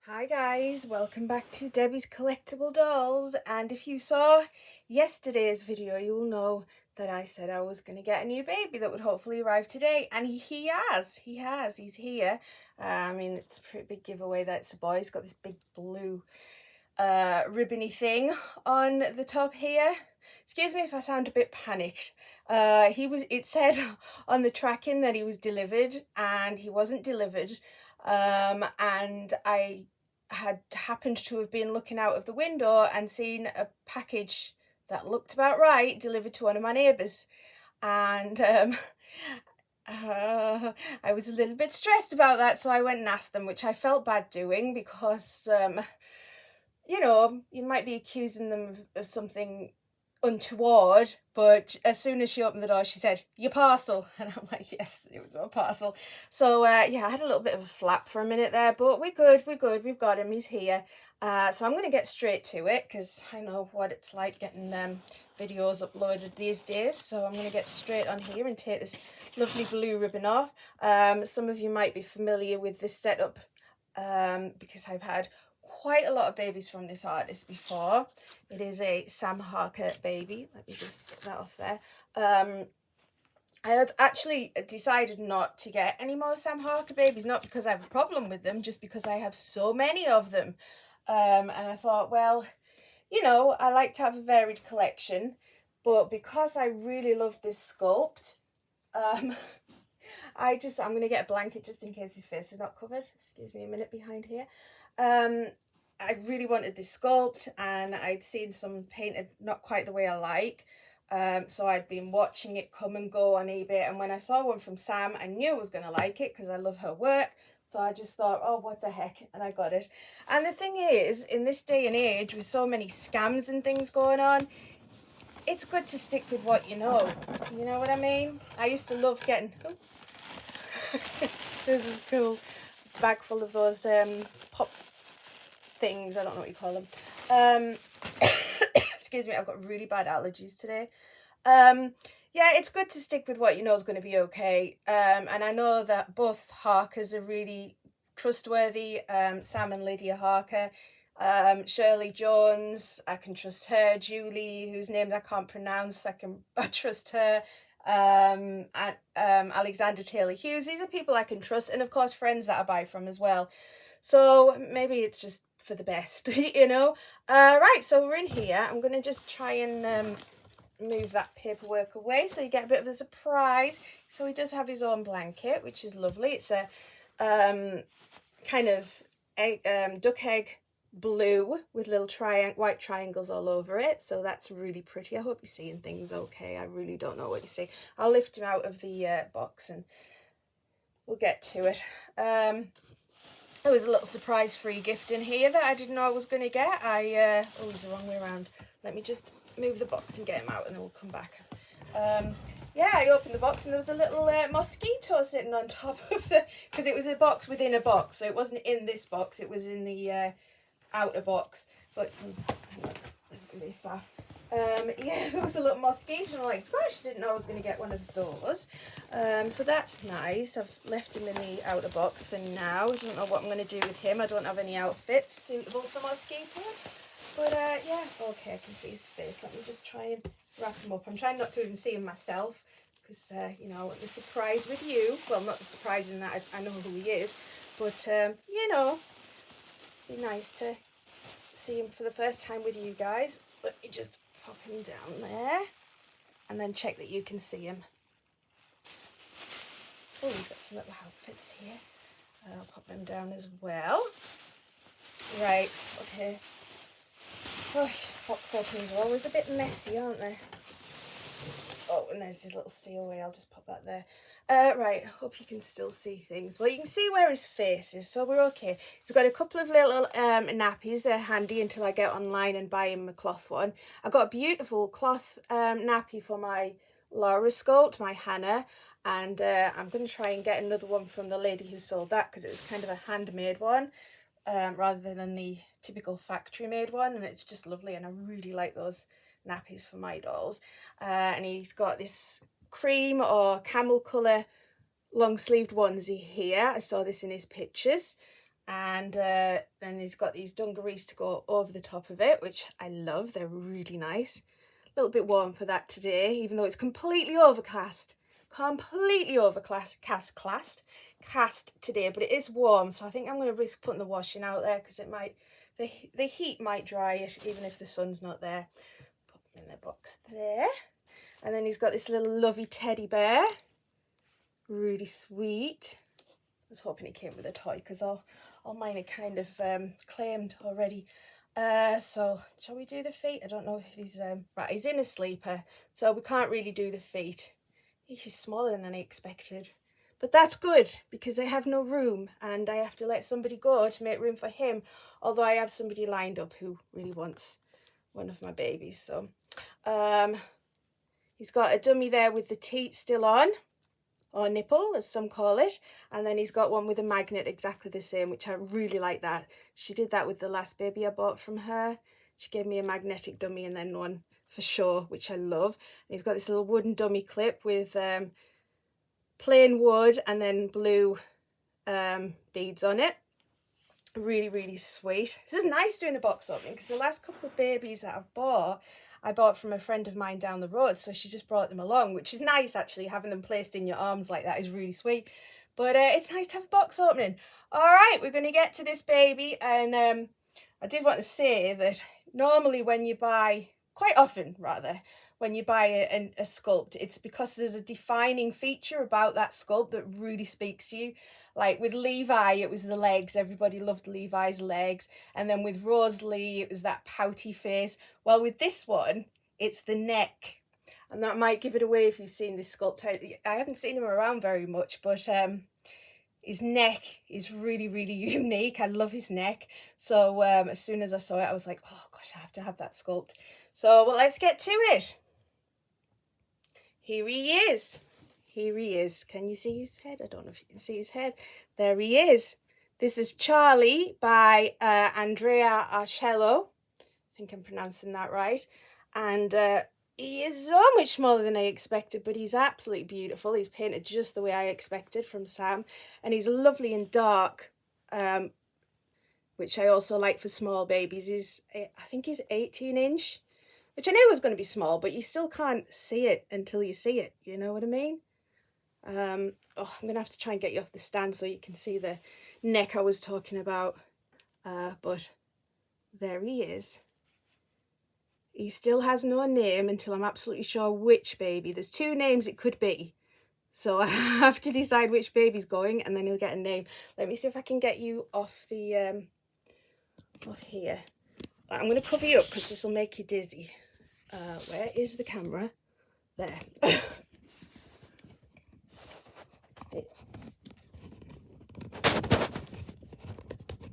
Hi guys, welcome back to Debbie's Collectible Dolls, and if you saw yesterday's video you'll know that I said I was going to get a new baby that would hopefully arrive today, and he has, he's here. I mean, it's a pretty big giveaway that it's a boy. He's got this big blue ribbony thing on the top here. Excuse me if I sound a bit panicked. It said on the tracking that he was delivered, and he wasn't delivered. And I had happened to have been looking out of the window and seen a package that looked about right delivered to one of my neighbours, and I was a little bit stressed about that, so I went and asked them, which I felt bad doing because you know, you might be accusing them of something untoward, but as soon as she opened the door she said, "Your parcel," and I'm like, yes, it was my parcel. So yeah, I had a little bit of a flap for a minute there, but we're good, we've got him, he's here. So I'm going to get straight to it because I know what it's like getting videos uploaded these days. So I'm going to get straight on here and take this lovely blue ribbon off. Some of you might be familiar with this setup because I've had quite a lot of babies from this artist before. It is a Sam Harker baby. Let me just get that off there. I had actually decided not to get any more Sam Harker babies, not because I have a problem with them, just because I have so many of them. And I thought, well, you know, I like to have a varied collection, but because I really love this sculpt, I'm going to get a blanket just in case his face is not covered. Excuse me a minute behind here. I really wanted this sculpt, and I'd seen some painted not quite the way I like. So I'd been watching it come and go on eBay, and when I saw one from Sam, I knew I was going to like it because I love her work. So I just thought, oh, what the heck, and I got it. And the thing is, in this day and age, with so many scams and things going on, it's good to stick with what you know. You know what I mean? I used to love getting... This is cool. Bag full of those pop things. I don't know what you call them. Excuse me, I've got really bad allergies today. Yeah, it's good to stick with what you know is going to be okay. And I know that both Harkers are really trustworthy. Sam and Lydia Harker. Shirley Jones, I can trust her. Julie, whose names I can't pronounce, I trust her. And Alexander Taylor Hughes. These are people I can trust, and of course friends that I buy from as well. So maybe it's just for the best, you know. Right, so we're in here. I'm going to just try and move that paperwork away so you get a bit of a surprise. So he does have his own blanket, which is lovely. It's a kind of duck egg blue with little white triangles all over it, so that's really pretty. I hope you're seeing things okay. I really don't know what you see. I'll lift him out of the box and we'll get to it. There was a little surprise free gift in here that I didn't know I was going to get. Oh, it's the wrong way around. Let me just move the box and get him out and then we'll come back. Yeah, I opened the box and there was a little mosquito sitting on top of because it was a box within a box, so it wasn't in this box, it was in the outer box. But hang on, this is going to be far. Yeah, there was a little mosquito, and I'm like, gosh, didn't know I was going to get one of those. So that's nice. I've left him in the outer box for now. I don't know what I'm going to do with him. I don't have any outfits suitable for mosquitoes. But yeah, okay, I can see his face. Let me just try and wrap him up. I'm trying not to even see him myself because, you know, I want the surprise with you. Well, not the surprise in that I know who he is, but, you know, it'd be nice to see him for the first time with you guys. Let me just pop him down there and then check that you can see him. Oh, he's got some little outfits here. I'll pop them down as well. Right, okay. Oh, box openings are always a bit messy, aren't they? Oh, and there's his little COA. I'll just pop that there. Right, hope you can still see things. Well, you can see where his face is, so we're okay. He's got a couple of little nappies. They're handy until I get online and buy him a cloth one. I got a beautiful cloth nappy for my Laura sculpt, my Hannah, and I'm going to try and get another one from the lady who sold that because it was kind of a handmade one rather than the typical factory made one, and it's just lovely, and I really like those nappies for my dolls. And he's got this cream or camel colour long sleeved onesie here. I saw this in his pictures. And then he's got these dungarees to go over the top of it, which I love. They're really nice. A little bit warm for that today, even though it's completely overcast. Completely cast today, but it is warm, so I think I'm going to risk putting the washing out there because it might, the heat might dry it even if the sun's not there. Put them in the box there. And then he's got this little lovely teddy bear, really sweet. I was hoping it came with a toy because all mine are kind of claimed already. So shall we do the feet? I don't know if he's right, he's in a sleeper, so we can't really do the feet. He's smaller than I expected, but that's good because I have no room and I have to let somebody go to make room for him, although I have somebody lined up who really wants one of my babies. So he's got a dummy there with the teat still on, or nipple as some call it, and then he's got one with a magnet exactly the same, which I really like that. She did that with the last baby I bought from her. She gave me a magnetic dummy and then one for sure, which I love. And he's got this little wooden dummy clip with plain wood and then blue beads on it. Really, really sweet. This is nice doing a box opening because the last couple of babies that I bought from a friend of mine down the road, so she just brought them along, which is nice actually. Having them placed in your arms like that is really sweet. But it's nice to have a box opening. All right, we're going to get to this baby, and I did want to say that normally when you buy, quite often rather, when you buy a sculpt, it's because there's a defining feature about that sculpt that really speaks to you. Like with Levi, it was the legs. Everybody loved Levi's legs. And then with Rosalie, it was that pouty face. Well, with this one, it's the neck. And that might give it away if you've seen this sculpt. I haven't seen him around very much, but his neck is really, really unique. I love his neck. So as soon as I saw it, I was like, oh gosh, I have to have that sculpt. So well, let's get to it. Here he is. Here he is. Can you see his head? I don't know if you can see his head. There he is. This is Charlie by Andrea Arcello. I think I'm pronouncing that right. And he is so much smaller than I expected, but he's absolutely beautiful. He's painted just the way I expected from Sam. And he's lovely and dark, which I also like for small babies. I think he's 18-inch, which I knew was going to be small, but you still can't see it until you see it. You know what I mean? I'm going to have to try and get you off the stand so you can see the neck I was talking about. But there he is. He still has no name until I'm absolutely sure which baby. There's 2 names it could be. So I have to decide which baby's going and then he'll get a name. Let me see if I can get you off the off here. I'm going to cover you up because this will make you dizzy. Where is the camera? There.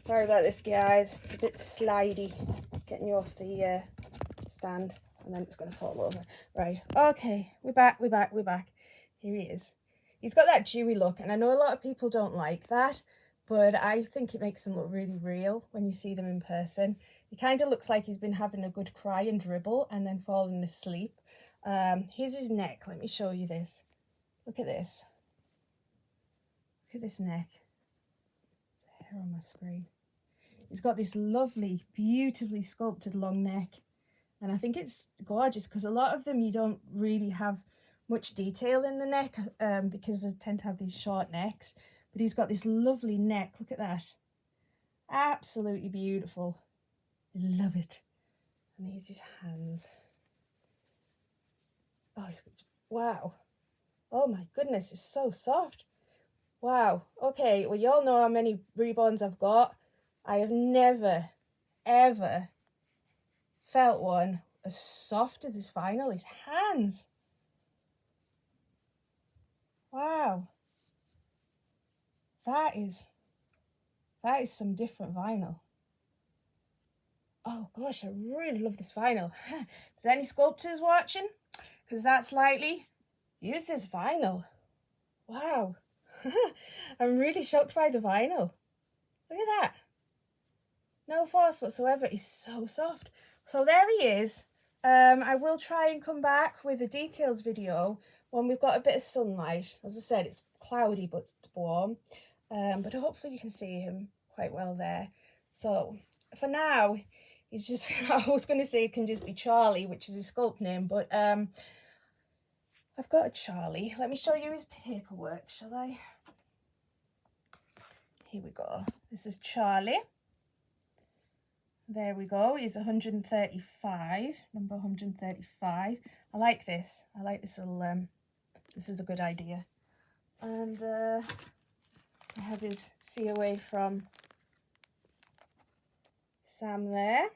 Sorry about this, guys. It's a bit slidey getting you off the stand, and then it's going to fall over. Right. Okay. We're back. Here he is. He's got that dewy look, and I know a lot of people don't like that, but I think it makes them look really real when you see them in person. He kind of looks like he's been having a good cry and dribble and then falling asleep. Here's his neck. Let me show you this. Look at this. Look at this neck. There's hair on my screen. He's got this lovely, beautifully sculpted long neck. And I think it's gorgeous because a lot of them you don't really have much detail in the neck because they tend to have these short necks. But he's got this lovely neck. Look at that. Absolutely beautiful. Love it. And here's his hands. Oh, wow. Oh my goodness, it's so soft. Wow. Okay, well, you all know how many Reborns I've got. I have never, ever felt one as soft as this vinyl. His hands. Wow. That is some different vinyl. Oh gosh, I really love this vinyl. Is there any sculptors watching? Because that's likely. Use this vinyl. Wow. I'm really shocked by the vinyl. Look at that. No force whatsoever. It's so soft. So there he is. I will try and come back with a details video when we've got a bit of sunlight. As I said, it's cloudy but it's warm. But hopefully you can see him quite well there. So for now, he's just, I was going to say it can just be Charlie, which is his sculpt name, but I've got a Charlie. Let me show you his paperwork, shall I? Here we go. This is Charlie. There we go. He's 135, number 135. I like this. I like this little, this is a good idea. And I have his COA from Sam there.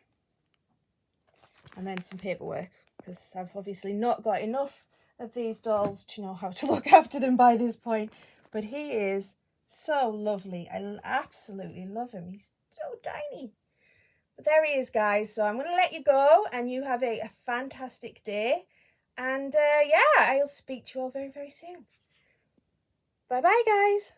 And then some paperwork, because I've obviously not got enough of these dolls to know how to look after them by this point. But he is so lovely. I absolutely love him. He's so tiny. But there he is, guys. So I'm going to let you go, and you have a fantastic day. And yeah, I'll speak to you all very, very soon. Bye-bye, guys.